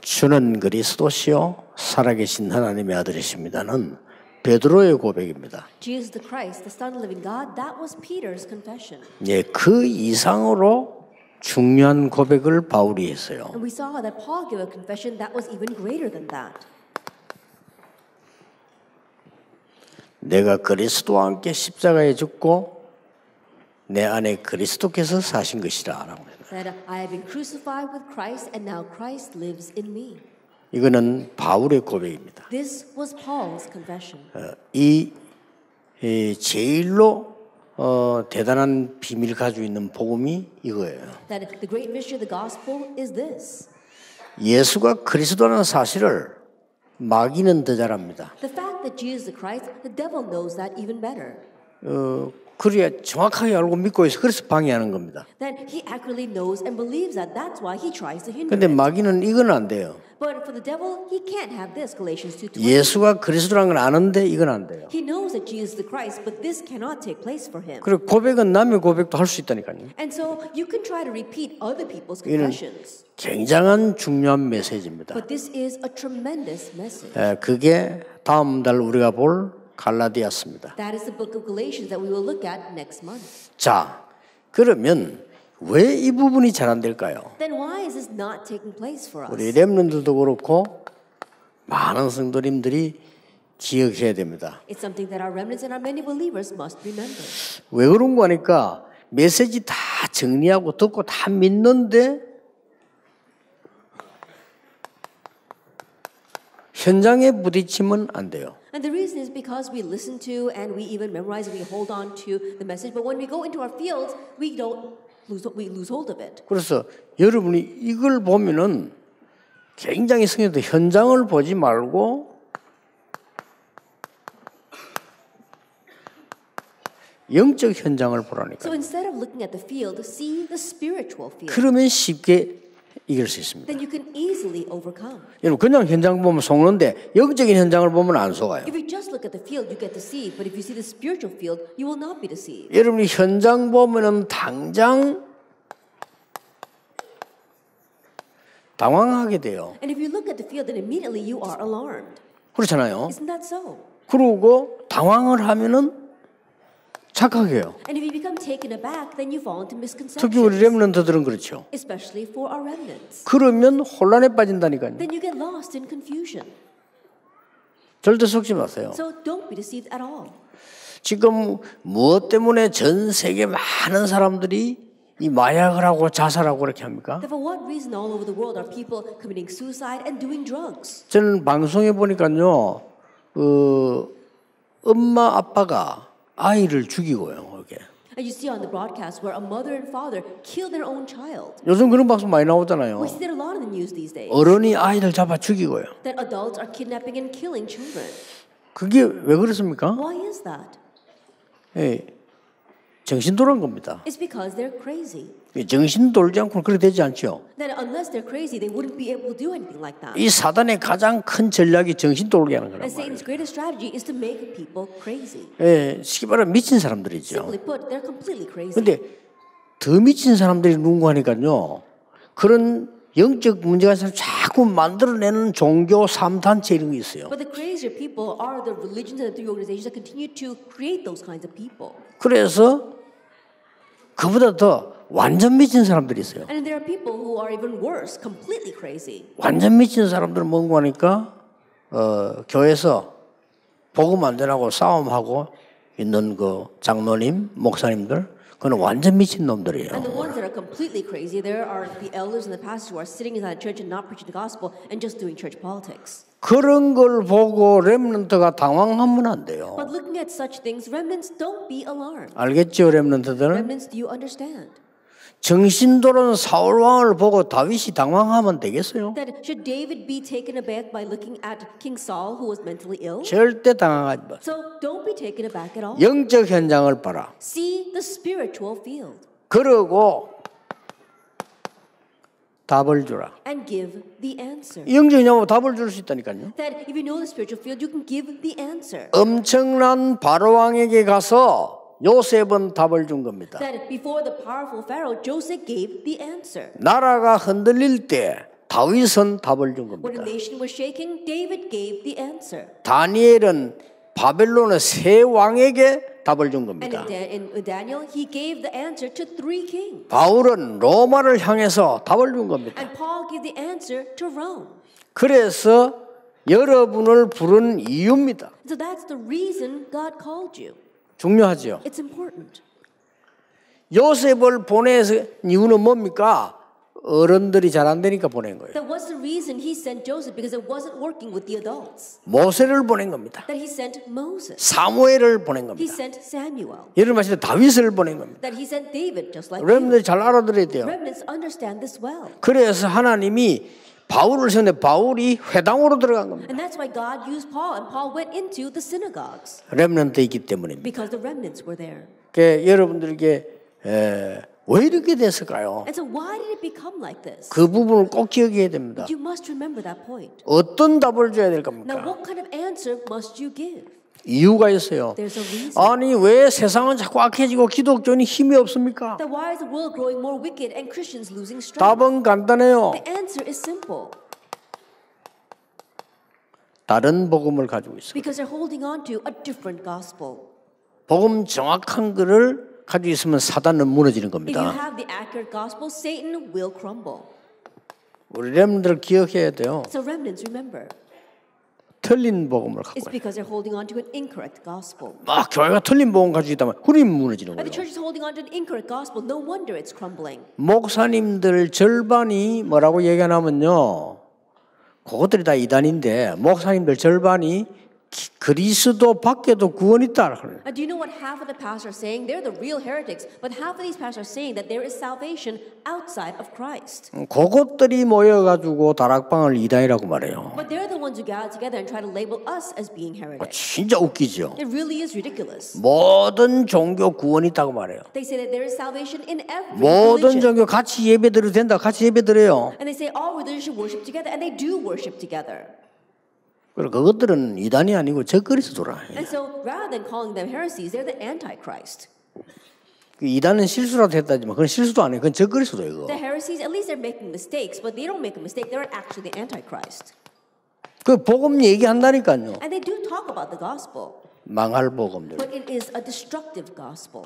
주는 그리스도시요 살아계신 하나님의 아들이십니다는 베드로의 고백입니다. Jesus the Christ, the Son of the living God, that was Peter's confession. 예, 그 이상으로 중요한 고백을 바울이 했어요. And we saw that Paul gave a confession that was even greater than that. 내가 그리스도와 함께 십자가에 죽고 내 안에 그리스도께서 사신 것이라라고 해요. That I have been crucified with Christ and now Christ lives in me. 이거는 바울의 고백입니다. This was Paul's confession. 이 제일로 대단한 비밀 가지고 있는 복음이 이거예요. That the great mystery of the gospel is this. 예수가 그리스도라는 사실을 마귀는 더 잘합니다. The fact that Jesus the Christ, the devil knows that even better. 그래야 정확하게 알고 믿고 있어. 그래서 방해하는 겁니다. That he accurately knows and believes that. That's why he tries to hinder 근데 it. 마귀는 이건 안 돼요. But for the devil, he can't have this. Galatians 2:20. 예수가 그리스도라는 건 아는데 이건 안 돼요. He knows that Jesus is the Christ, but this cannot take place for him. 그리고 고백은 남의 고백도 할 수 있다니까요. And so you can try to repeat other people's 이는 confessions. 굉장한 중요한 메시지입니다. But this is a tremendous message. 그게 다음 달 우리가 볼 갈라디아서입니다. That is the book of Galatians that we will look at next month. 자, 그러면 왜 이 부분이 잘 안 될까요? Then why is this not taking place for us? 우리 렘넌트도 그렇고 많은 성도님들이 기억해야 됩니다. It's something that our remnants and our many believers must remember. 왜 그런 거 하니까 메시지 다 정리하고 듣고 다 믿는데 현장에 부딪히면 안 돼요. And the reason is because we listen to and we even memorize and we hold on to the message. But when we go into our fields, we lose hold of it. 그래서 여러분이 이걸 보면은 굉장히 성경도 현장을 보지 말고 영적 현장을 보라니까. So instead of looking at the field, see the spiritual field. 그러면 쉽게 이길 수 있습니다. Then you can easily overcome. 여러분 그냥 현장 보면 속는데 영적인 현장을 보면 안 속아요. If you just look at the field, you get deceived. But if you see the spiritual field, you will not be deceived. 여러분이 현장 보면은 당장 당황하게 돼요. And if you look at the field, then immediately you are alarmed. 그렇잖아요. Isn't that so? 그러고 당황을 하면은 착각해요. And if you become taken aback, then you fall into 특히 우리 misconceptions. 렘넌트들은 그렇죠. Especially for our remnants. 그러면 혼란에 빠진다니까요. Then you get lost in confusion. 절대 속지 마세요. So don't be deceived at all. 지금 무엇 때문에 전 세계 많은 사람들이 이 마약을 하고 자살하고 그렇게 합니까? Then for what reason all over the world are people committing suicide and doing drugs? 저는 방송에 보니까요, 엄마 아빠가 아이를 죽이고요. 이렇게. And you see on the broadcast where a mother and father kill their own child. 요즘 그런 방송 많이 나오잖아요. We see that a lot in the news these days. 어른이 아이들 잡아 죽이고요. That adults are kidnapping and killing children. 그게 왜 그렇습니까? Why is that? 예, 정신 돌아온 겁니다. It's because they're crazy. 정신 돌지 않고는 그렇게 되지 않죠. That unless they're crazy, they wouldn't be able to do anything like that. 이 사단의 가장 큰 전략이 정신 돌게 하는 거란 And 말이에요. Satan's greatest strategy is to make people crazy. 예, 쉽게 말하면 미친 사람들이죠. Simply put, they're completely crazy. 근데 더 미친 사람들이 누군가 하니까요. 그런 영적 문제가 있는 사람 자꾸 만들어내는 종교 3단체 이런 게 있어요. But the crazier people are the religions and the organizations that continue to create those kinds of people. 그래서 그보다 더 완전 미친 사람들이 있어요. And there are people who are even worse, completely crazy. 완전 미친 사람들은 뭔가 하니까 교회에서 복음 안 전하고 싸움하고 있는 그 장로님, 목사님들 그건 완전 미친 놈들이에요. And the ones that are completely crazy, there are the elders and the pastors who are sitting inside a church and not preaching the gospel and just doing church politics. 그런 걸 보고 렘넌트가 당황하면 안 돼요. But looking at such things, remnants, don't be alarmed. 알겠죠, 렘넌트들? Remnants, do you understand? 정신 돌아온 사울 왕을 보고 다윗이 당황하면 되겠어요? That should David be taken aback by looking at King Saul, who was mentally ill? 절대 당황하지 마. So don't be taken aback at all. 영적 현장을 봐라. See the spiritual field 그러고 답을 주라. and give the answer. 영적 현장으로 답을 줄 수 있다니까요. That if you know the spiritual field, you can give the answer. 엄청난 바로 왕에게 가서 요셉은 답을 준 겁니다. That before the powerful Pharaoh, Joseph gave the answer. 나라가 흔들릴 때 다윗은 답을 준 When 겁니다. a nation was shaking, David gave the answer. 다니엘은 바벨론의 세 왕에게 답을 준 And 겁니다. in Daniel, he gave the answer to 3 kings. 바울은 로마를 향해서 답을 준 겁니다. And Paul gave the answer to Rome. 그래서 여러분을 부른 이유입니다. So that's the reason God called you. 중요하죠. It's important. 요셉을 보낸 이유는 뭡니까? 어른들이 잘 안 되니까 보낸 거예요. That was the reason he sent Joseph, because it wasn't working with the adults. 모세를 보낸 겁니다. That he sent Moses. 사무엘을 보낸 He 겁니다. sent Samuel. 예를 들면 다윗을 보낸 겁니다. That he sent David, just like 여러분들이 잘 알아들어야 돼요. Remnants understand this well. 그래서 하나님이 바울을 세웠는데 바울이 회당으로 들어간 겁니다. And that's why God used Paul, and Paul went into the synagogues. 렘넌트 있기 때문입니다. Because the remnants were there. 그러니까 여러분들에게 왜 이렇게 됐을까요? And so why did it become like this? 그 부분을 꼭 기억해야 됩니다. You must remember that point. 어떤 답을 줘야 될 Now, 겁니까? what kind of answer must you give? 이유가 있어요. There's a reason. 아니 왜 세상은 자꾸 악해지고 기독교는 힘이 없습니까? That why is the world growing more wicked and Christians losing strength? 답은 간단해요. The answer is simple. 다른 복음을 가지고 있어요. Because they're holding on to a different gospel. 복음 정확한 거를 가지고 있으면 사단은 무너지는 If you 겁니다. have the accurate gospel, Satan will crumble. 우리 렘들 기억해야 돼요. So remnants, remember, 틀린 복음을 갖고 it's 있어요. because they're holding on to an incorrect gospel. 막 교회가 틀린 복음 가지고 있다면 그림 무너지는 And the 거예요. church is holding on to an incorrect gospel. No wonder it's crumbling. 목사님들 절반이 뭐라고 얘기하냐면요. 그것들이 다 이단인데 목사님들 절반이 그리스도 밖에도 구원 있다. Do you know what half of the pastors are saying? They're the real heretics. But half of these pastors are saying that there is salvation outside of Christ. 그것들이 모여가지고 다락방을 이단이라고 말해요. But they're the ones who gather together and try to label us as being heretics. 진짜 웃기죠. It really is ridiculous. 모든 종교 구원이 있다고 말해요. They say that there is salvation in every 모든 religion. 종교 같이 예배드려도 된다. 같이 예배드려요. And they say all religions should worship together, and they do worship together. 그리고 그것들은 이단이 아니고 적그리스도라. And so rather than calling them heresies, they're the Antichrist. 이단은 실수라도 했다지만 그건 실수도 아니에요. 그건 적그리스도예요. 그거. The heresies, at least they're making mistakes, but they don't make a mistake. They're actually the Antichrist. 그 복음 얘기한다니까요. And they do talk about the gospel, 망할 복음들. but it is a destructive gospel.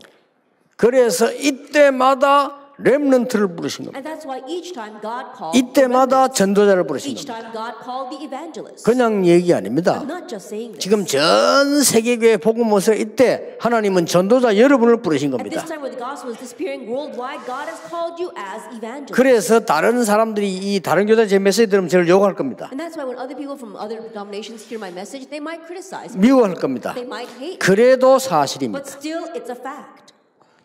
그래서 이때마다 렘넌트를 부르신 겁니다. And that's why each time God called 이때마다 the remnants. 전도자를 부르신 Each 겁니다. time God called the evangelists. 그냥 얘기 아닙니다. I'm not just saying this. 지금 전 세계교회 복음 모습 이때 하나님은 전도자 여러분을 부르신 At this 겁니다. time when the gospel is disappearing worldwide, God has called you as evangelists. 그래서 다른 사람들이 이 다른 교회 제 메시지 들으면 저를 욕할 겁니다. And that's why when other people from other denominations hear my message, they might criticize me. 미워할 겁니다. They might hate me. 그래도 But 사실입니다. still, it's a fact.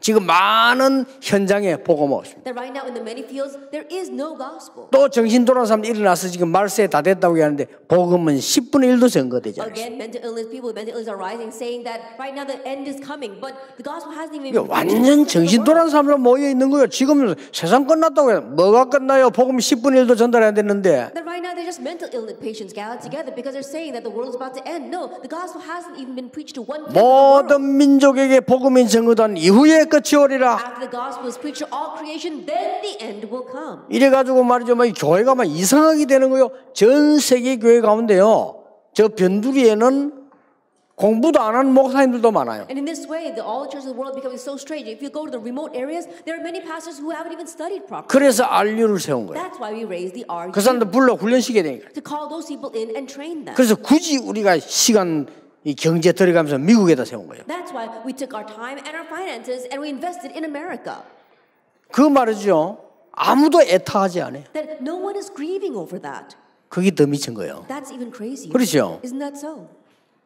지금 많은 현장에 복음 없습니다. That right now in the many fields, there is no gospel. 또 정신 돌아온 사람들이 일어나서 지금 말세 다 됐다고 하는데 복음은 10분의 1도 증거되지 않습니다. Again, mental illness, people with mental illness are rising, saying that right now the end is coming, but the gospel hasn't even 이게 완전 정신 돌아온 사람들 모여 있는 거예요. 지금 세상 끝났다고 해요. 뭐가 끝나요? 복음 10분의 1도 전달해야 되는데. That right now they're just mental illness patients gathered together because they're saying that the world is about to end. No, the gospel hasn't even been preached to 1/5 of the world. 모든 민족에게 복음이 증거된 이후에 끝이 오리라. After the gospel is preached to all creation, then the end will come. 이래가지고 말이죠. 막 교회가 막 이상하게 되는 거요. 전 세계 교회 가운데요. 저 변두리에는 공부도 안 하는 목사님들도 많아요. And in this way, all the churches of the world are becoming so strange. If you go to the remote areas, there are many pastors who haven't even studied properly. 그래서 RU를 세운 거예요. That's why we raise the RU. 그 사람들 불러 훈련시켜야 되니까. To call those people in and train them. 그래서 굳이 우리가 시간 이 경제 들어가면서 미국에다 세운 거예요. That's why we took our time and our finances and we invested in America. 그 말이죠. 아무도 애타하지 않아요. That no one is grieving over that. 그게 더 미친 거예요. That's even crazy. 그렇죠. Isn't that so?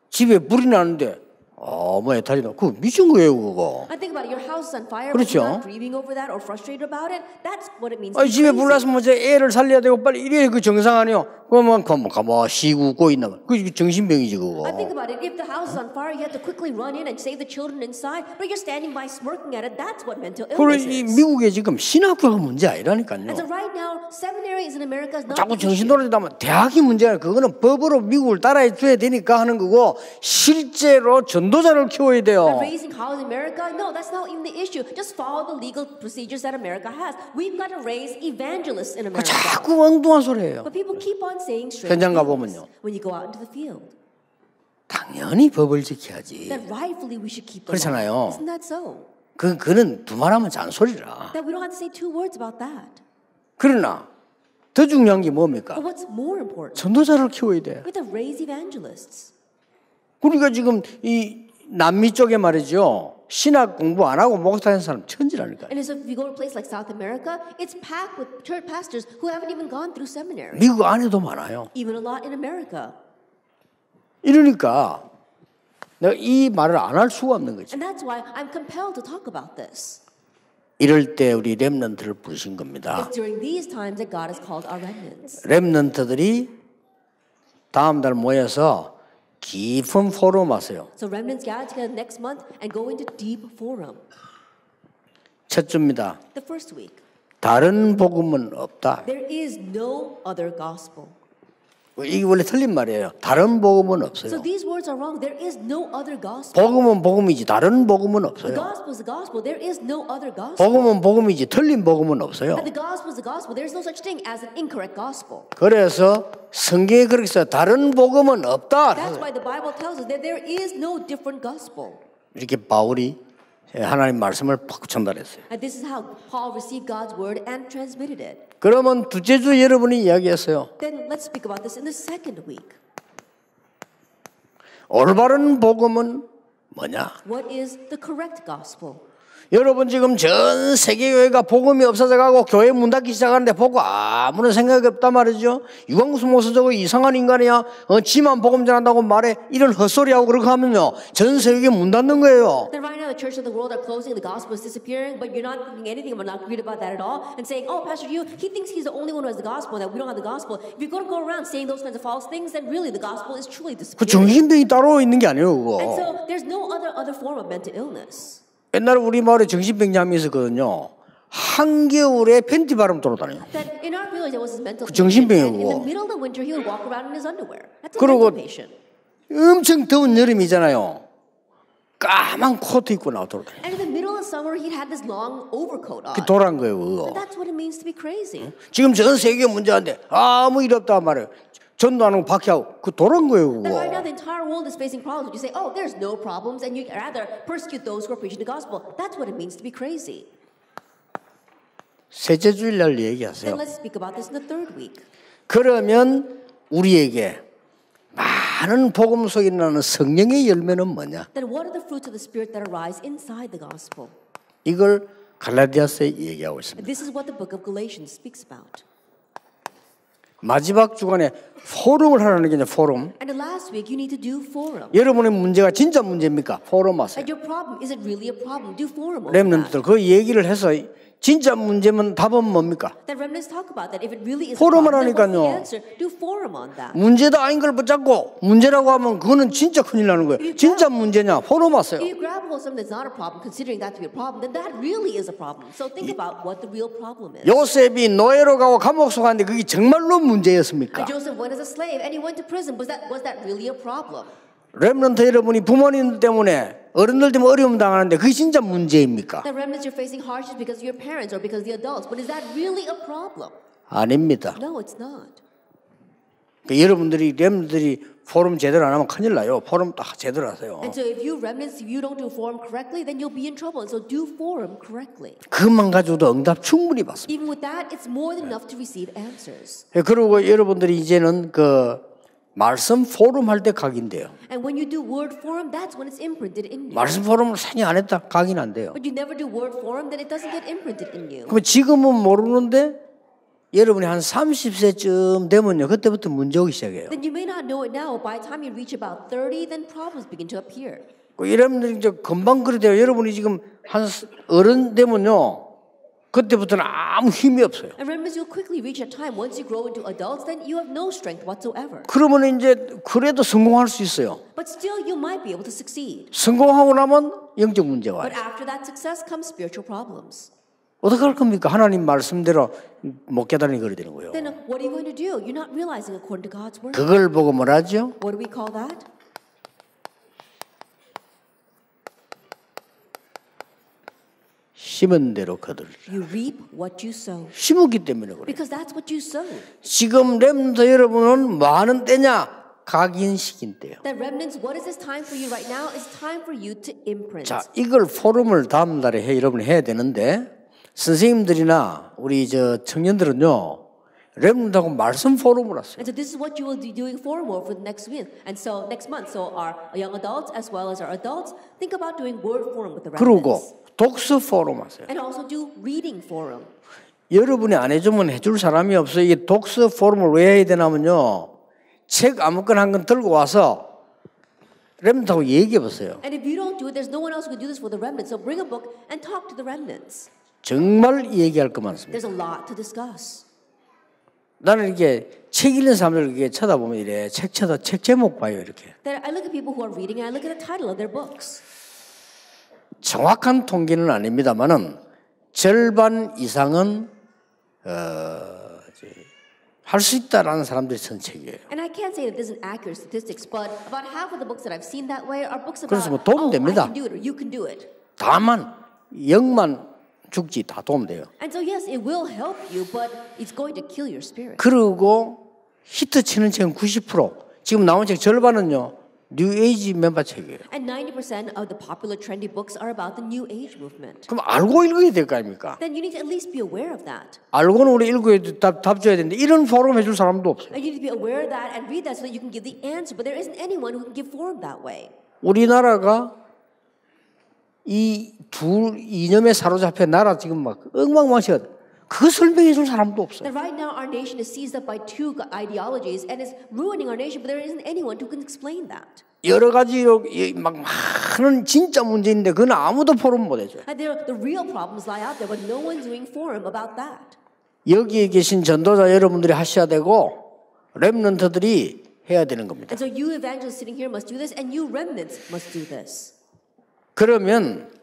집에 불이 나는데 뭐 애타지도 그거 미친 거예요 그거. I think about it. Your house is on fire, but 그렇죠. you're not grieving over that or frustrated about it. That's what it means. 아니, 집에 불 났으면 뭐 애를 살려야 되고 빨리 이래 그 정상 아니요. 그러면 가만히 웃고 있는 거. 그게 정신병이지 그거. I think about it. If the house is on fire, you have to quickly run in and save the children inside. But you're standing by smirking at it. That's what mental 그리고 illness 이 is. 미국에 지금 신학교가 문제 아니라니까요. And so right now, seminaries in America is not 자꾸 the 정신 issue. 돌아다니면 대학이 문제야. 그거는 법으로 미국을 따라해 줘야 되니까 하는 거고 실제로 전 전도자를 키워야 돼요. But raising cows in America, no, that's not even the issue. Just follow the legal procedures that America has. We've got to raise evangelists in America. 자꾸 엉뚱한 소리예요. But people keep on saying strange 현장 things 가보면요. when you go out into the field. 당연히 법을 지켜야지. That rightfully we should keep the 그렇잖아요. law. Isn't that so? 그는 두말하면 잔소리라. That we don't have to say two words about that. 그러나 더 중요한 게 뭡니까? But what's more important? 전도자를 키워야 돼. We have to raise evangelists. 우리가 지금 이 남미 쪽에 말이죠. 신학 공부 안 하고 목사 하는 사람 천지라니까요. And so if you go to a place like South America, it's packed with church pastors who haven't even gone through seminary. 미국 안에도 많아요. Even a lot in America. 이러니까 내가 이 말을 안 할 수가 없는 거지. And that's why I'm compelled to talk about this. 이럴 때 우리 렘넌트를 부르신 겁니다. It's during these times that God has called our remnants. 렘넌트들이 다음 달 모여서 깊은 포럼 하세요. So remnants gather together next month and go into deep forum. 첫 주입니다. The first week. 다른 복음은 없다. There is no other gospel. 이게 원래 틀린 말이에요. 다른 복음은 So 없어요. these words are wrong. There is no other gospel. 복음은 복음이지 다른 복음은 The 없어요. gospel is the gospel. There is no other gospel. 복음은 복음이지 틀린 복음은 없어요. And the gospel is the gospel. There is no such thing as an incorrect gospel. 그래서 성경에 그렇게 써 다른 복음은 없다. That's why the Bible tells us that there is no different gospel. 이렇게 바울이 하나님 말씀을 팍 전달했어요. And this is how Paul received God's word and transmitted it. 그러면 둘째 주 여러분이 이야기했어요. Then let's speak about this in the second week. 올바른 복음은 뭐냐? What is the correct gospel? 여러분 지금 전 세계 교회가 복음이 없어져 가고 교회 문 닫기 시작하는데 보고 아무런 생각이 없단 말이죠. 유광수 목사 저거 이상한 인간이야. 지만 복음 전한다고 말해. 이런 헛소리하고 그렇게 하면요. 전 세계 문 닫는 거예요. Then right now the church of the world are closing, the gospel is disappearing, but you're not thinking anything about not agreed about that at all, and saying, oh, Pastor Yu, he thinks he's the only one who has the gospel, and that we don't have the gospel. If you're going to go around saying those kinds of false things, then really the gospel is truly 그 disappearing. 정신병이 따로 있는 게 아니에요, And 그거. so there's no other form of mental illness. 옛날에 우리 마을에 정신병장이 있었거든요. 한겨울에 팬티 바람 돌아다녀요. That in our village there was this mental patient, 정신병이에요, and in the 그거. middle of the winter he would walk around in his underwear. That's a 그리고 mental patient. 엄청 더운 여름이잖아요. 까만 코트 입고 나와 돌아다녀요. And in the middle of summer he had this long overcoat on. 그게 도란 거예요, And 그거. that's what it means to be crazy. 지금 전 세계 문제인데 아무 일 없단 말이에요. 전도 안 하고 박해하고 그 도란 거예요, That right now 그거. the entire world is facing problems. You say, oh, there's no problems, and you rather persecute those who are preaching the gospel. That's what it means to be crazy. 셋째 주일날 Then 얘기하세요. let's speak about this in the third week. 그러면 우리에게 많은 복음 속에 나는 성령의 열매는 뭐냐? Then what are the fruits of the Spirit that arise inside the gospel? 이걸 갈라디아서에 얘기하고 있습니다. And this is what the book of Galatians speaks about. 마지막 주간에 포럼을 하라는 게 이제 포럼. And the last week, you need to do forum. 여러분의 문제가 진짜 문제입니까? 포럼 하세요. And your problem, is it really a problem? Do forum over 렘넌트들 that. 그 얘기를 해서 진짜 문제면 답은 뭡니까? That remnants talk about that. If it really is a 포럼을 problem, then what's the 하니까요. answer? Do forum on that. 문제도 아닌 걸 붙잡고 문제라고 하면 그거는 진짜 큰일 나는 거예요. 진짜 문제냐? 포럼 하세요. If you grab hold of something that's not a problem, considering that to be a problem, then that really is a problem. So think about what the real problem is. 요셉이 노예로 가고 감옥 속 갔는데 그게 정말로 문제였습니까? And Joseph went as a slave and he went to prison. Was that really a problem? 렘넌트 여러분이 부모님 때문에 어른들 때문에 어려움 당하는데 그게 진짜 문제입니까? The remnants you're facing hardships because of your parents or because of the adults. But is that really a problem? 아닙니다. No, it's not. 그러니까 여러분들이 렘넌트들이 포럼 제대로 안 하면 큰일 나요. 포럼 딱 제대로 하세요. And so if you remnants, if you don't do forum correctly, then you'll be in trouble. And so do forum correctly. 그것만 가지고도 응답 충분히 받습니다. Even with that, it's more than enough to receive answers. 그리고 여러분들이 이제는 그 말씀 포럼 할 때 각인돼요. And when you do word forum, that's when it's imprinted in you. 말씀 포럼을 상이 안 했다 각인 안 돼요. But you never do word forum, then it doesn't get imprinted in you. 그럼 지금은 모르는데 여러분이 한 30세쯤 되면요 그때부터 문제 오기 시작해요. Then you may not know it now. By the time you reach about 30, then problems begin to appear. 여러분들이 이제 금방 그래 돼요. 여러분이 지금 한 어른 되면요 그때부터는 아무 힘이 없어요. And remember, you'll quickly reach a time once you grow into adults, then you have no strength whatsoever. 그러면 이제 그래도 성공할 수 있어요. But still, you might be able to succeed. 성공하고 나면 영적 문제가 와요. But after that success comes spiritual problems. 어떻게 할 겁니까? 하나님 말씀대로 못 깨달으니 그래 되는 거예요. Then what are you going to do? You're not realizing according to God's word. 그걸 보고 뭐라죠? What do we call that? 심은 대로 거두리라. You reap what you sow. 심었기 때문에 그래요. Because that's what you sow. 지금 렘넌트 여러분은 뭐 하는 때냐? 각인시킨 때요. That remnants, what is this time for you right now? It's time for you to imprint. 자, 이걸 포럼을 다음 달에 여러분이 해야 되는데 선생님들이나 우리 저 청년들은요. 렘넌트하고 말씀 포럼을 하세요. And so this is what you will be doing for more for the next week. And so next month, so our young adults as well as our adults, think about doing word forum with the remnants. 그리고 독서 포럼 하세요. And also do reading forum. 여러분이 안 해주면 해줄 사람이 없어요. 이게 독서 포럼을 왜 해야 되냐면요. 책 아무거나 한 건 들고 와서 렘넌트하고 얘기해 보세요. And if you don't do it, there's no one else who can do this for the remnants. So bring a book and talk to the remnants. 정말 얘기할 거 많습니다. There's a lot to discuss. 나는 이게 책 읽는 사람들 이렇게 쳐다보면 이래 책 제목 봐요 이렇게. That I look at people who are reading and I look at the title of their books. 정확한 통계는 아닙니다만은 절반 이상은 할 수 있다라는 사람들이 쓴 책이에요. And I can't say that this is accurate statistics, but about half of the books that I've seen that way are books about, 그래서 뭐 도움 됩니다. I can do it or you can do it. 다만 영만 죽지 다 도움돼요. And so yes, it will help you, but it's going to kill your spirit. 그리고 히트 치는 책은 90%. 지금 나온 책 절반은요. 뉴 에이지 멤버 책이에요. And 90% of the popular trendy books are about the New Age movement. 그럼 알고 읽어야 될 거 아닙니까? Then you need to at least be aware of that. 알고는 우리 읽어야 답 줘야 되는데 이런 포럼 해줄 사람도 없어요. And you need to be aware of that and read that so that you can give the answer. But there isn't anyone who can give forum that way. 우리나라가 이 두 이념에 사로잡혀 나라 지금 막 엉망망시가 그 설명해 줄 사람도 없어요. That right now our nation is seized up by two ideologies and is ruining our nation, but there isn't anyone who can explain that. 여러 가지 막 많은 진짜 문제인데 그건 아무도 포럼 못 해줘요. And the real problems lie out there, but no one's doing forum about that. 여기에 계신 전도자 여러분들이 하셔야 되고 렘넌트들이 해야 되는 겁니다. And so you evangelists sitting here must do this, and you remnants must do this. 그러면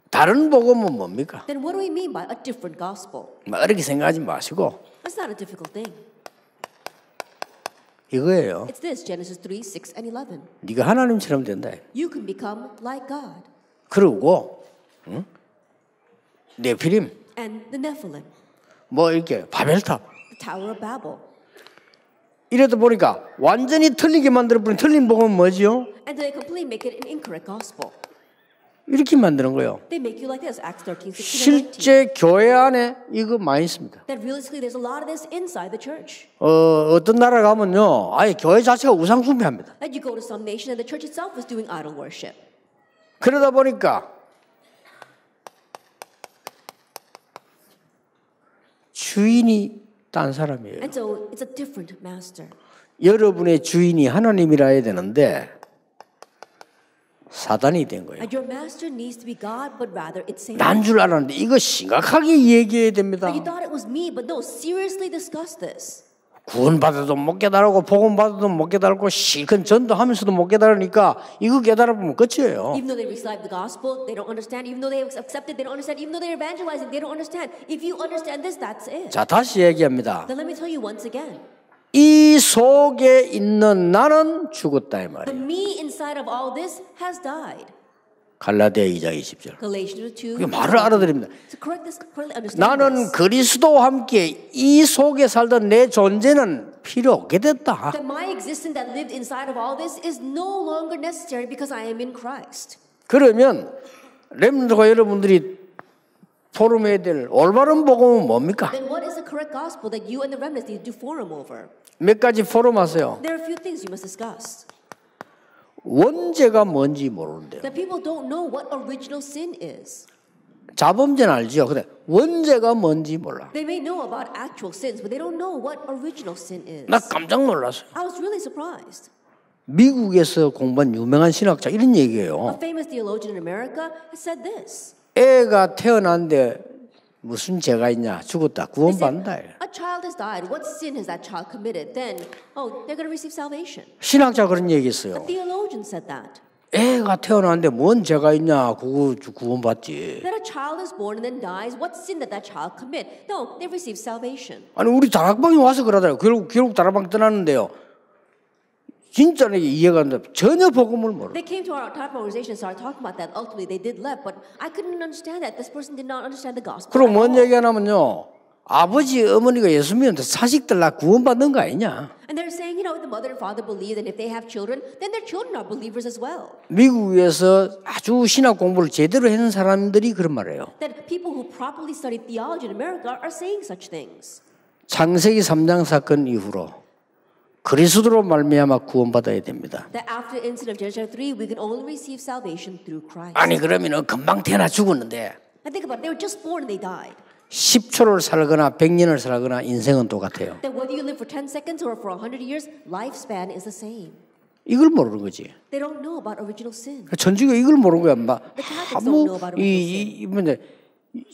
다른 복음은 뭡니까? Then what do we mean by a different gospel? 어렵게 생각하지 마시고 That's not a difficult thing. 이거예요. It's this, Genesis 3, 6, and 11. 네가 하나님처럼 된다. You can become like God. 그리고 네피림 And the Nephilim, 뭐 이렇게 바벨탑 the Tower of Babel. 이래도 보니까 완전히 틀리게 만들어버린 틀린 복음은 뭐지요? And they completely make it an incorrect gospel. 이렇게 만드는 거예요. They make you like this, Acts 13, 16, and 19. 실제 교회 안에 이거 많이 있습니다. That realistically, there's a lot of this inside the church. 어떤 나라 가면요, 아예 교회 자체가 우상 숭배합니다. That you go to some nation and the church itself is doing idol worship. 그러다 보니까 주인이 딴 사람이에요. And so it's a different master. 여러분의 주인이 하나님이라 해야 되는데 사단이 된 거예요. And your master needs to be God, but rather it's Satan. 난 줄 알았는데 이거 심각하게 얘기해야 됩니다. You thought it was me, but no, seriously discuss this. 구원받아도 못 깨달고 복음받아도 못 깨달고 실컷 전도하면서도 못 깨달으니까 이거 깨달아보면 끝이에요. Even though they receive the gospel, they don't understand. Even though they accept it, they don't understand. Even though they're evangelizing, they don't understand. If you understand this, that's it. 자, 다시 얘기합니다. Then let me tell you once again. 이 속에 있는 나는 죽었다 이 The 말이에요. me inside of all this has died. 갈라디아 2장 20절. Galatians 2. 그 말을 알아들입니다. To correctly understand 나는 this. 그리스도와 함께 이 속에 살던 내 존재는 필요 없게 됐다. That my existence that lived inside of all this is no longer necessary because I am in Christ. 그러면 렘넌트가 여러분들이 포럼해야 될 올바른 복음은 뭡니까? Then what is the correct gospel that you and the remnants need to do forum over? 몇 가지 포럼하세요. There are a few things you must discuss. 원죄가 뭔지 모르는데요. That people don't know what original sin is. 자범죄는 알죠. 근데 원죄가 뭔지 몰라. They may know about actual sins, but they don't know what original sin is. 나 깜짝 놀랐어요. I was really surprised. 미국에서 공부한 유명한 신학자 이런 A 얘기예요. famous theologian in America has said this. 애가 태어났는데 무슨 죄가 있냐? 죽었다. They said, 구원받는다. a child has died. What sin has that child committed? Then, they're going to receive salvation. 신학자 그런 A 얘기했어요. theologian said that. 애가 태어났는데 뭔 죄가 있냐? 그거 구원받지. That a child is born and then dies. What sin did that child commit? No, they receive salvation. 아니 우리 다락방에 와서 그러더라고요. 결국 다락방 떠났는데요. 진짜는 이해가 안 돼. 전혀 복음을 모르. They came to our type of organization and started talking about that. Ultimately, they did left, but I couldn't understand that. This person did not understand the gospel. 그럼 at 뭔 all. 얘기하냐면요. 아버지 어머니가 예수 믿는데 자식들 나 구원받는 거 아니냐. And they're saying, you know, the mother and father believe that if they have children, then their children are believers as well. 미국에서 아주 신학 공부를 제대로 하는 사람들이 그런 말이에요. That people who properly study theology in America are saying such things. 창세기 3장 사건 이후로 그리스도로 말미암아 구원받아야 됩니다. That after the incident of Genesis 3, we can only receive salvation through Christ. 아니 그러면은 금방 태어나 죽었는데 And think about it, they were just born and they died. 10초를 살거나 100년을 살거나 인생은 똑같아요. That whether you live for 10 seconds or for 100 years, lifespan is the same. 이걸 모르는 거지. They don't know about original sin. 천주교 이걸 모르는 거야. The Catholics don't know about original sin.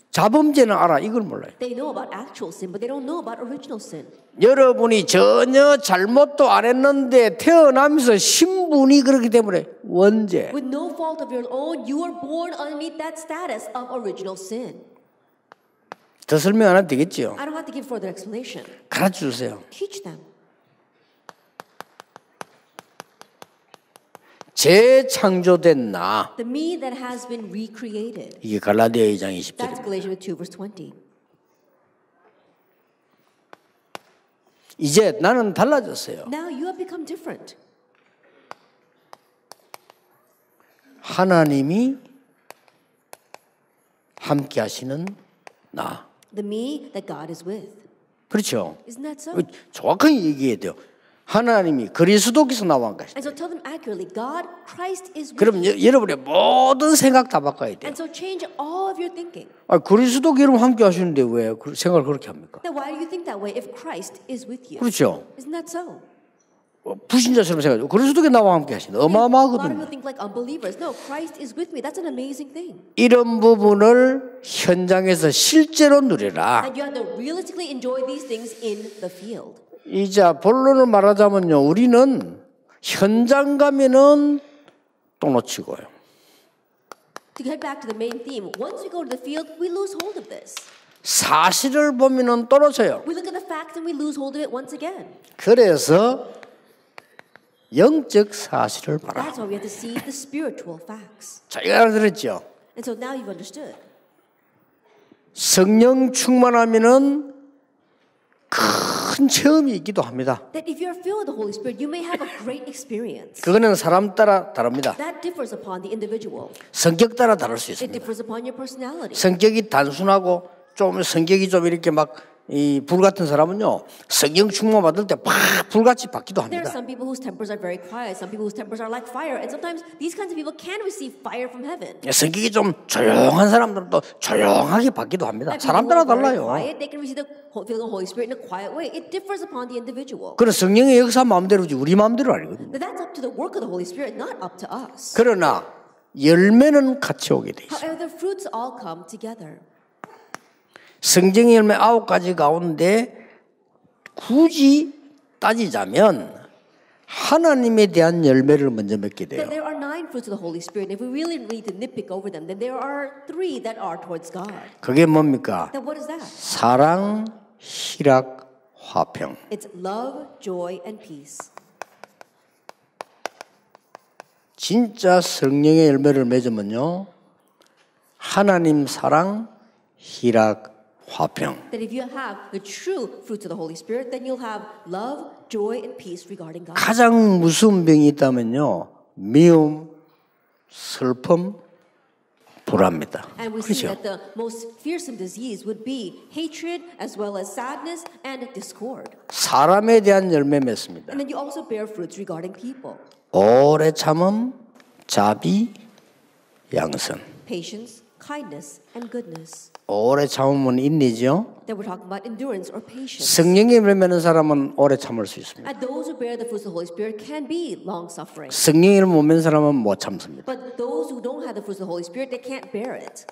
자범죄는 알아. 이걸 몰라요. They know about actual sin, but they don't know about original sin. 여러분이 전혀 잘못도 안 했는데 태어나면서 신분이 그렇기 때문에 원죄. With no fault of your own, you were born underneath that status of original sin. 더 설명 안 해도 되겠죠. I don't have to give further explanation. 가르쳐 주세요. Teach them. 재창조된 나. The me that has been recreated. 이게 갈라디아 2장 That's 20절입니다. Galatians 2 verse 20. 이제 나는 달라졌어요. Now you have become different. 하나님이 함께 하시는 나. The me that God is with. 그렇죠. Isn't that so? 정확하게 얘기해야 돼요. 하나님이 그리스도께서 나온 것이다. And so tell them accurately, God, Christ is with 그럼 you. 여러분의 모든 생각 다 바꿔야 돼요. And so change all of your thinking. 그리스도께 여러분 함께 하시는데 왜 생각을 그렇게 합니까? Now why do you think that way if Christ is with you? 그렇죠. Isn't that so? 불신자처럼 생각하죠. 그리스도께 나와 함께 하신다. A lot of 어마어마하거든요. people think like unbelievers. No, Christ is with me. That's an amazing thing. 이런 부분을 현장에서 실제로 누려라. And you have to realistically enjoy these things in the field. 이제 본론을 말하자면요. 우리는 현장 가면은 또 놓치고요. To get back to the main theme, once we go to the field, we lose hold of this. 사실을 보면은 떨어져요. We look at the facts and we lose hold of it once again. 그래서 영적 사실을 봐라. That's why we have to see the spiritual facts. 자, 이거 알아들었죠? And so now you've understood. 성령 충만하면은 큰 체험이 있기도 합니다. That if you're filled with the Holy Spirit, you may have a great experience. 그거는 사람 따라 다릅니다. That differs upon the individual. 성격 따라 다를 수 It 있습니다. differs upon your personality. 성격이 단순하고 좀 성격이 좀 이렇게 막 이 불 같은 사람은요 성령 충만 받을 때 팍 불같이 받기도 There are 합니다. some people whose tempers are very quiet, some people whose tempers are like fire, and sometimes these kinds of people can receive fire from heaven. 성격이 좀 조용한 사람들은 또 조용하게 받기도 합니다. And people 사람 who 따라 are very 달라요. quiet, they can receive the feeling of the Holy Spirit in a quiet way. It differs upon the individual. 그런 성령의 역사 마음대로지 우리 마음대로 아니거든요. But that's up to the work of the Holy Spirit, not up to us. 그러나 열매는 같이 오게 돼 있어요. However, the fruits all come together. 성경의 열매 9가지 가운데 굳이 따지자면 하나님에 대한 열매를 먼저 맺게 돼요. That there are 9 fruits of the Holy Spirit. And if we really need to nitpick over them, then there are 3 that are towards God. 그게 뭡니까? Then what is that? 사랑, 희락, 화평. It's love, joy, and peace. 진짜 성령의 열매를 맺으면요 하나님 사랑, 희락, 화평. That if you have the true fruits of the Holy Spirit, then you'll have love, joy, and peace regarding God. 가장 무서운 병이 있다면요 미움, 슬픔, 불안입니다. And we see 그렇죠? that the most fearsome disease would be hatred as well as sadness and discord. 사람에 대한 열매 맺습니다. And then you also bear fruits regarding people. 오래 참음, 자비, 양선. Patience, kindness, and goodness. 오래 참으면 인내죠. That we're talking about endurance or patience. 성령의 열매 맺는 사람은 오래 참을 수 있습니다. And those who bear the fruits of the Holy Spirit can be long-suffering. 성령의 열매 못 맺는 사람은 못 참습니다. But those who don't have the fruits of the Holy Spirit, they can't bear it.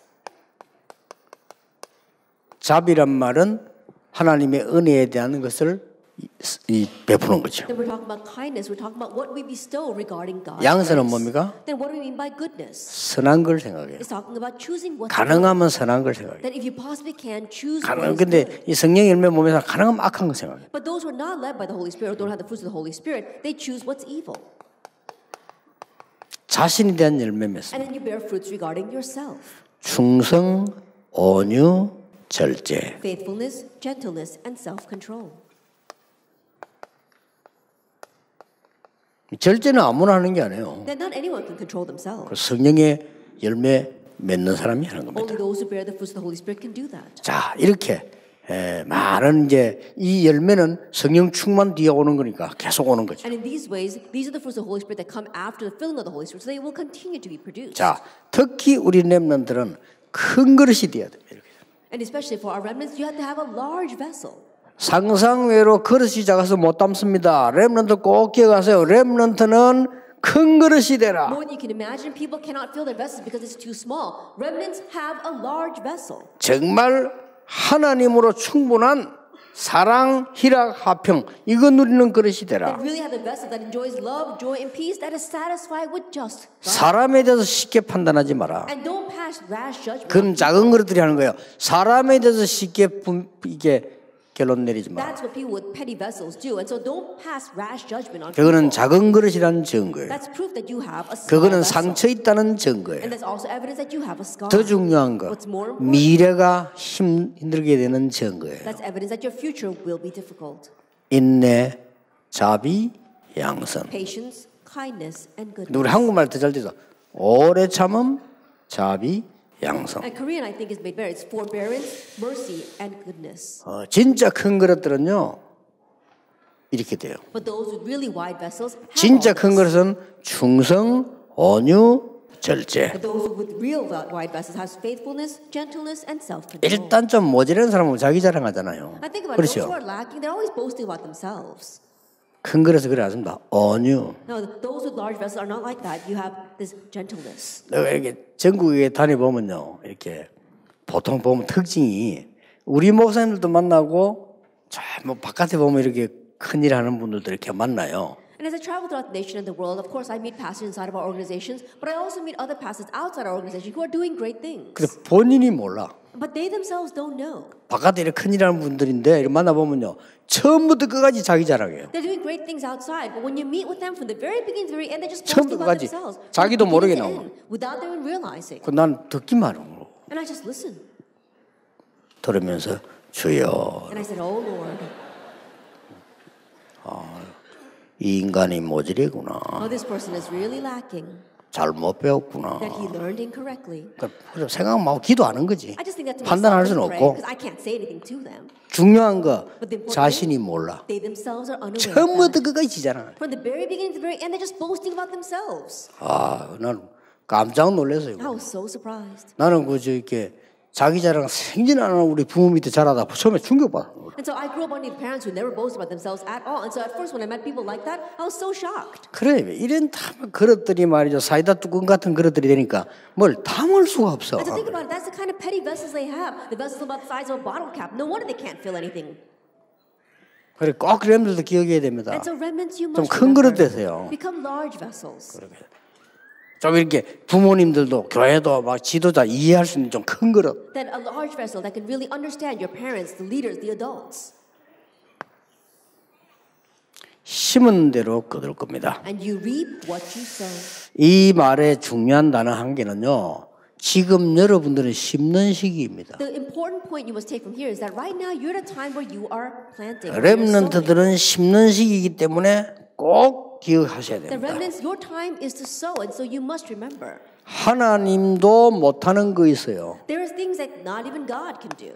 자비란 말은 하나님의 은혜에 대한 것을 베푸는 거죠. Then we're talking about kindness. We're talking about what we bestow regarding God's 양선은 grace. 뭡니까? Then what do we mean by goodness? 선한 걸 생각해요. It's talking about choosing what's good. 가능하면 선한 걸 생각해요. That if you possibly can choose what is good. 근데 이 성령 열매 몸에서 가능하면 악한 거 생각해요. But those who are not led by the Holy Spirit or don't have the fruits of the Holy Spirit, they choose what's evil. 자신에 대한 열매 맺습니다. And then you bear fruits regarding yourself. 충성, 온유, 절제. Faithfulness, gentleness, and self-control. 절제는 아무나 하는 게 아니에요. That not anyone can control themselves. 그 성령의 열매 맺는 사람이 하는 겁니다. Only those who bear the fruits of the Holy Spirit can do that. 자, 이렇게 많은 이제 이 열매는 성령 충만 뒤에 오는 거니까 계속 오는 거죠. And in these ways, these are the fruits of the Holy Spirit that come after the filling of the Holy Spirit, so they will continue to be produced. 자, 특히 우리 렘넌트들은 큰 그릇이 돼야 됩니다. And especially for our remnants, you have to have a large vessel. 상상외로 그릇이 작아서 못 담습니다. 렘넌트 꼭 기억하세요. 렘넌트는 큰 그릇이 되라. More than you can imagine, people cannot fill their vessels because it's too small. Remnants have a large vessel. 정말 하나님으로 충분한 사랑, 희락, 화평 이거 누리는 그릇이 되라. That really have a vessel that enjoys love, joy, and peace, that is satisfied with just God. 사람에 대해서 쉽게 판단하지 마라. And don't pass rash judgment. 그건 작은 그릇들이 하는 거예요. 사람에 대해서 쉽게 이게 결론 내리지 마. That's what people with petty vessels do. And so don't pass rash judgment on 그거는 people. 작은 그릇이라는 증거예요. That's proof that you have a small 그거는 vessel. 상처 있다는 증거예요. And that's also evidence that you have a scar. 더 중요한 거 What's more important? 미래가 힘들게 되는 증거예요. That's evidence that your future will be difficult. 인내, 자비, 양선. Patience, kindness, and 우리 goodness. 한국말 더 잘 돼서 오래 참음, 자비, 양선. And Korean, I think, is made better. It's forbearance, mercy, and goodness. 진짜 큰 그릇들은요 이렇게 돼요. But those with really wide vessels have 진짜 all 큰 this. 그릇은 충성, 온유, 절제. But those with real wide vessels have faithfulness, gentleness, and self-control. 일단 좀 모자란 사람은 자기 자랑하잖아요. I think about those who 그렇죠? are lacking, they're always boasting about themselves. 큰 그릇은 그래 않습니다. 온유. No, those with large vessels are not like that. You have this gentleness. 내가 이렇게 전국에 다녀보면요, 이렇게 보통 보면 특징이 우리 목사님들도 만나고 저 뭐 바깥에 보면 이렇게 큰일 하는 분들도 이렇게 만나요. And as I travel throughout the nation and the world, of course, I meet pastors inside of our organizations, but I also meet other pastors outside our organization who are doing great things. 근데 본인이 몰라. But they themselves don't know. 바깥에 이렇게 큰일 하는 분들인데 이렇게 만나보면요, 처음부터 끝까지 자기 자랑해요. They're doing great things outside, but when you meet with them from the very beginning to the very end, they're just 처음부터 boasting about 끝까지 themselves. 자기도 From 모르게 beginning to 나오는 end, without them even realizing. 난 듣기만 하고 And I just listened. 들으면서 주여, And I said, oh Lord, 이 인간이 모질이구나. oh, this person is really lacking, 잘못 배웠구나. that he learned incorrectly. 그래서 생각하고 기도하는 거지. I just think that to 판단할 myself 수는 and pray, 없고. because I can't say anything to them. 중요한 거 But the important 자신이 몰라. They themselves are unaware of 처음부터 that. 끝까지 지잖아. From the very beginning to the very end, they're just boasting about themselves. 난 깜짝 놀랐어요. I was so surprised. 나는 이렇게 자기 자랑 생전 안 하는 우리 부모 밑에 자라다 처음에 충격받아. And so I grew up under parents who never boasted about themselves at all. And so at first when I met people like that, I was so shocked. 그래, 이런 그릇들이 말이죠. 사이다 뚜껑 같은 그릇들이 되니까 뭘 담을 수가 없어. And to think about it, that's the kind of petty vessels they have. The vessels about the size of a bottle cap. No wonder they can't fill anything. 그래, 꼭 렘들도 기억해야 됩니다. And so remnants, you 좀 must 큰 그릇 remember, 되세요. become large vessels. 좀 이렇게 부모님들도 교회도 막 지도자 이해할 수 있는 좀 큰 그릇. Then a large vessel that can really understand your parents, the leaders, the adults. 심은 대로 거둘 겁니다. And you reap what you sow. 이 말의 중요한 단어 한 개는요. 지금 여러분들은 심는 시기입니다. The important point you must take from here is that right now you're at a time where you are planting. 렘넌트들은 심는 시기이기 때문에 꼭 기억하셔야 The 됩니다. remnants, your time is to sow, and so you must remember. 하나님도 못하는 거 있어요. There are things that not even God can do.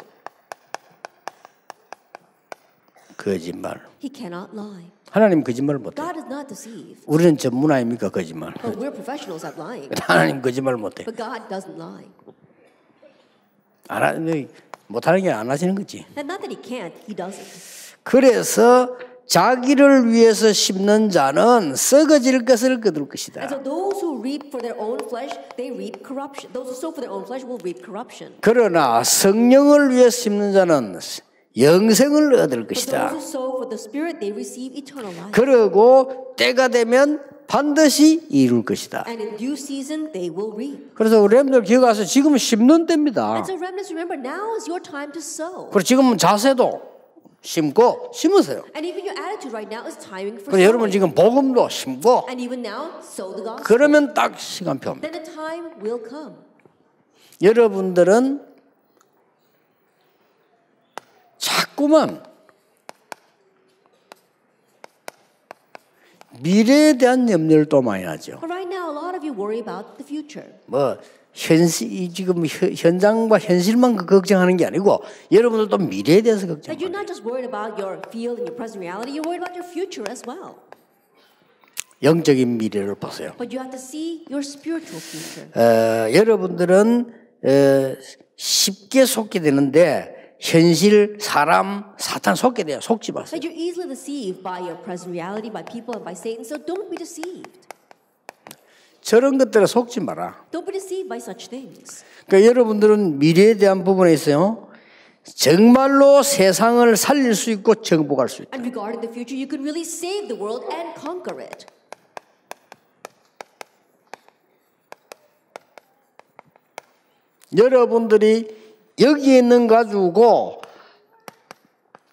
거짓말. He cannot lie. 하나님 거짓말 못해. God is not deceived. 우리는 전문 아닙니까 거짓말. But we're professionals at lying. 하나님 거짓말 못해. But God doesn't lie. 못하는 게 안 하시는 거지. And not that He can't, He doesn't. 그래서 자기를 위해서 심는 자는 썩어질 것을 거둘 것이다. And so those who reap for their own flesh, they reap corruption. Those who sow for their own flesh will reap corruption. 그러나 성령을 위해 심는 자는 영생을 얻을 But those 것이다. who sow for the Spirit, they receive eternal life. 그리고 때가 되면 반드시 이룰 것이다. And in due season, they will reap. 그래서 우리 렘들 기억하세요. 지금은 심는 때입니다. And so remnants, remember, now is your time to sow. 그리고 지금은 자세도 심고 심으세요. And even your attitude right now is timing for 그래서 여러분 sowing. 지금 복음도 심고 And even now, sow the gospel. 그러면 딱 시간표입니다. Then the time will come. 여러분들은 자꾸만 미래에 대한 염려를 또 많이 하죠. But right now, a lot of you worry about the future. 뭐 지금 현장과 현실만 걱정하는 게 아니고 여러분들도 미래에 대해서 That you're 걱정해요. not just worried about your field and your present reality, you're worried about your future as well. 영적인 미래를 보세요. But you have to see your spiritual future. 여러분들은 쉽게 속게 되는데 현실, 사람, 사탄 속게 돼요. 속지 마세요. That you're easily deceived by your present reality, by people, and by Satan. So don't be deceived. 저런 것들에 속지 마라. Don't be deceived by such things. 그러니까 여러분들은 미래에 대한 부분에 있어요. 정말로 세상을 살릴 수 있고 정복할 수 있다. And regarding the future, you can really save the world and conquer it. 여러분들이 여기에 있는 가지고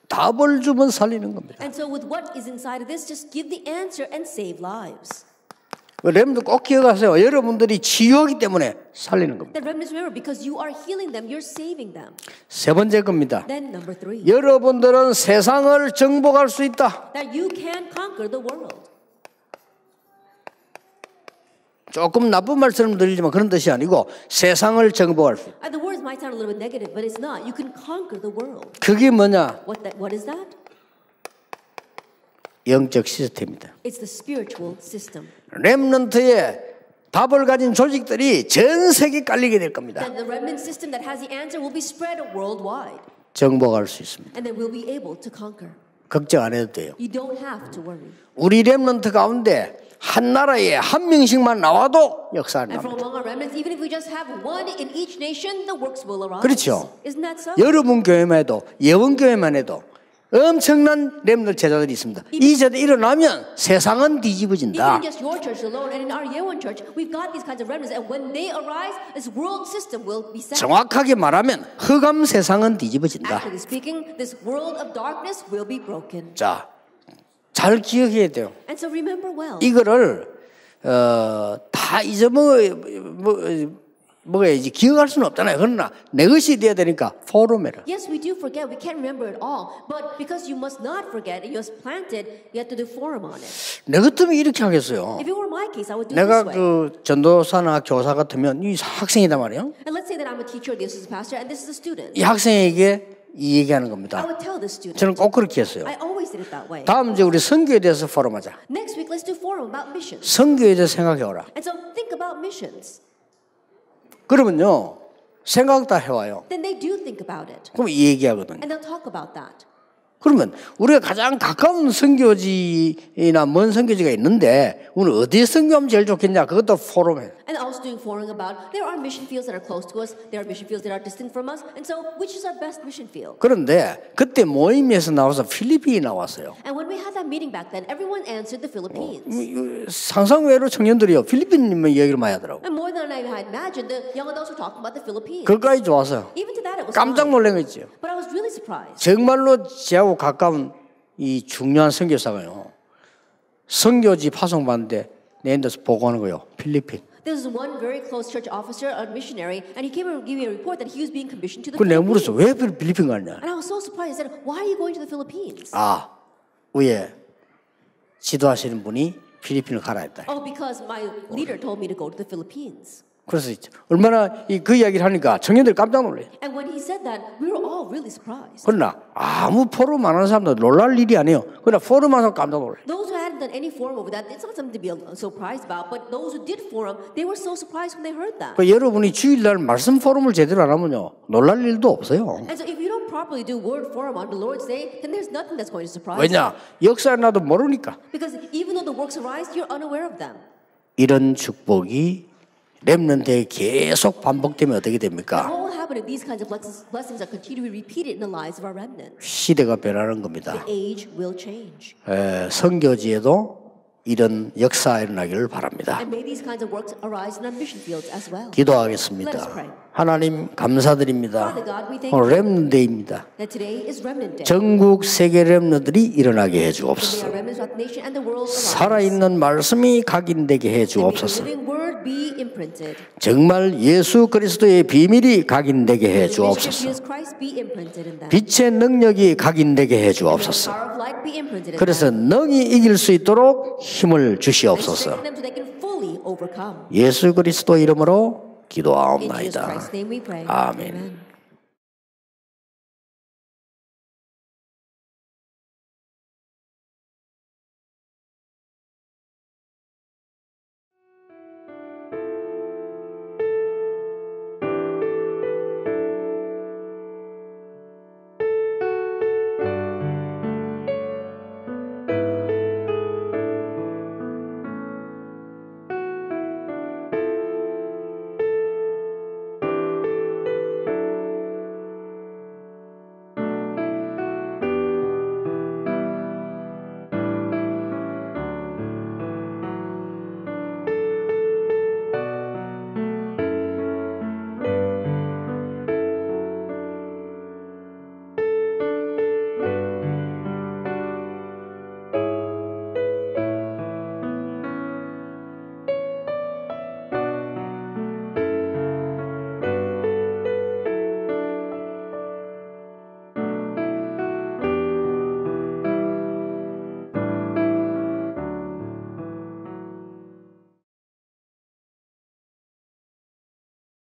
답을 주면 살리는 겁니다. And so with what is inside of this, just give the answer and save lives. 여러분들 꼭 기억하세요. 여러분들이 치유하기 때문에 살리는 겁니다. That remnants, remember, because you are healing them, you're saving them. 세 번째 겁니다. Then number 3, 여러분들은 세상을 정복할 수 있다. that you can conquer the world. 조금 나쁜 말처럼 들리지만 그런 뜻이 아니고 세상을 정복할 수 있다. And the words might sound a little bit negative, but it's not. You can conquer the world. 그게 뭐냐? What is that? 영적 시스템이다. It's the spiritual system. 렘넌트의 답을 가진 조직들이 전 세계에 깔리게 될 겁니다. That the remnant system that has the answer will be spread worldwide. 정복할 수 있습니다. And then we'll be able to conquer. 걱정 안 해도 돼요. You don't have to worry. 우리 렘넌트 가운데 한 나라에 한 명씩만 나와도 역사를 And from 납니다. among our remnants, even if we just have one in each nation, the works will arise. 그렇죠. Isn't that so? 여러분 교회만 해도 예원교회만 해도 엄청난 렘넌트 제자들이 있습니다. 이 제자 일어나면 세상은 Even 뒤집어진다. in just your church alone and in our Yeowon church, we've got these kinds of remnants. And when they arise, this world system will be set. 정확하게 말하면 흑암 세상은 뒤집어진다. Actually speaking, this world of darkness will be broken. 자, 잘 기억해야 돼요. And so remember well. 이거를 다 먹어야지 기억할 수는 없잖아요. 그러나 내 것이 돼야 되니까 포럼해라. Yes, we do forget. We can't remember it all. But because you must not forget, you must plant it, you have to do forum on it. 내 같으면 이렇게 하겠어요. If it were my case, I would do it 내가 this way. 그 전도사나 교사 같으면 이 학생이단 말이에요. And let's say that I'm a teacher, this is a pastor, and this is a student. 이 학생에게 이 얘기하는 I 겁니다. would tell this student. 저는 꼭 그렇게 했어요. I always did it that way. 다음 이제 우리 선교에 대해서 포럼하자. Next week, let's do forum about missions. 선교에 대해서 생각해오라. And so think about missions. 그러면요 생각 다 해와요. Then they do think about it. 그럼 이 얘기하거든요. And they'll talk about that. 그러면 우리가 가장 가까운 선교지나 먼 선교지가 있는데 오늘 어디에 선교하면 제일 좋겠냐? 그것도 포럼해. And also doing forum about there are mission fields that are close to us, there are mission fields that are distant from us, and so which is our best mission field? 그런데 그때 모임에서 나와서 필리핀이 나왔어요. And when we had that meeting back then, everyone answered the Philippines. 상상외로 청년들이요 필리핀만 얘기를 많이 하더라고. And more than I had imagined, the young adults were talking about the Philippines. 그까지 좋아서 Even to that, it was 깜짝 fine. 놀란 거 있죠. But I was really surprised. 정말로 저하고 가까운 이 중요한 선교사가요. 선교지 파송받는데 내인데서 보고하는 거예요. 필리핀. There was one very close church officer, a missionary, and he came and gave me a report that he was being commissioned to the 그 내가 Philippines. 물었어. 왜 필리핀 가냐? And I was so surprised. I said, why are you going to the Philippines? 아, 위에 지도하시는 분이 필리핀을 가라 했다. Oh, because my leader told me to go to the Philippines. 그래서 얼마나 그 이야기를 하니까 청년들이 깜짝 놀래. And when he said that, we were all really surprised. 그러나 아무 포럼 안 하는 사람도 놀랄 일이 아니에요. 그러나 포럼 안 하면 깜짝 놀래. Those who hadn't done any forum over that, it's not something to be surprised about. But those who did forum, they were so surprised when they heard that. 그 여러분이 주일날 말씀 포럼을 제대로 안 하면요 놀랄 일도 없어요. And so if you don't properly do word forum on the Lord's Day, then there's nothing that's going to surprise 왜냐? you. 역사에 나도 모르니까. Because even though the works arise, you're unaware of them. 이런 축복이 렘넌트에 계속 반복되면 어떻게 And 됩니까? what will happen if these kinds of blessings are continually repeated in the lives of our remnant? 시대가 변하는 겁니다. Age will change. 선교지에도 이런 역사가 일어나기를 바랍니다. And may these kinds of works arise in our mission fields as well. 기도하겠습니다. 하나님 감사드립니다. 렘넌트입니다. That today is remnant day. 전국 세계 렘넌트들이 일어나게 May 해주옵소서. our remnants throughout the nation and the world arise. 살아있는 말씀이 각인되게 May the 해주옵소서. living word be imprinted. 정말 예수 그리스도의 비밀이 각인되게 May the mission of 해주옵소서. Jesus Christ be imprinted in them. 빛의 능력이 각인되게 May the 해주옵소서. power of light be imprinted in 그래서 them. 능히 이길 수 있도록 힘을 And 주시옵소서. strengthen them so they can fully overcome. 예수 그리스도 이름으로 In Jesus 기도하옵나이다. Christ's name we pray. 아멘. Amen.